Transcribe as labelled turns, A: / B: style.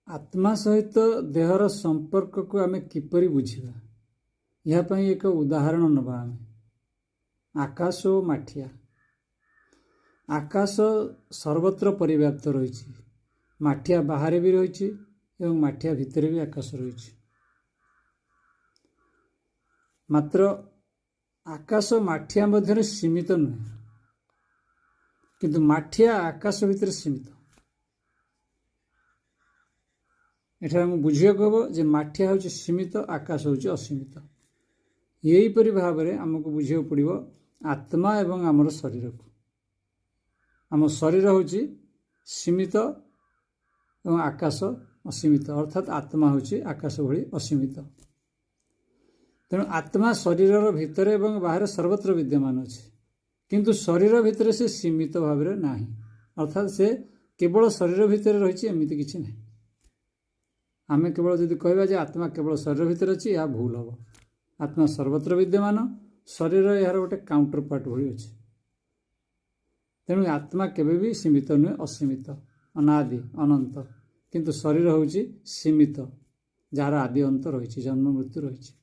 A: आत्मा सहित देहर संपर्क को आम किपरि बुझिबा या पई एक उदाहरण नबा आम आकाश और माठिया। आकाश सर्वत्र परिव्याप्त रही, माठिया बाहर भी रही एवं माठिया भितर भी आकाश रही। मात्र आकाश माठिया मध्य सीमित नुहे, किंतु माठिया आकाश भितर सीमित। एठार बुझा हम जे माठिया हूँ सीमित, आकाश हूँ असीमित। यहीपरि भाव में आमको बुझा पड़ो आत्मा एवं आमर शरीर को। आम शरीर हूँ सीमित एवं आकाश असीमित, अर्थात आत्मा हूँ आकाश भली असीमित। तेणु आत्मा शरीर भितर एवं बाहर सर्वत्र विद्यमान अच्छे, किंतु शरीर भितर से सीमित भाव में ना, अर्थात से केवल शरीर भितर रही एमती किसी ना। आम केवल जदि कहवा जे आत्मा केवल शरीर भितर अच्छी, यह भूल हम। आत्मा सर्वत्र विद्यमान, शरीर यार गोटे काउंटर पार्ट भली अच्छे। तेणु आत्मा केवे भी सीमित नुहे, असीमित, अनादि अनंत, किंतु शरीर हूँ सीमित, जार आदि अंत रही, जन्म मृत्यु रही।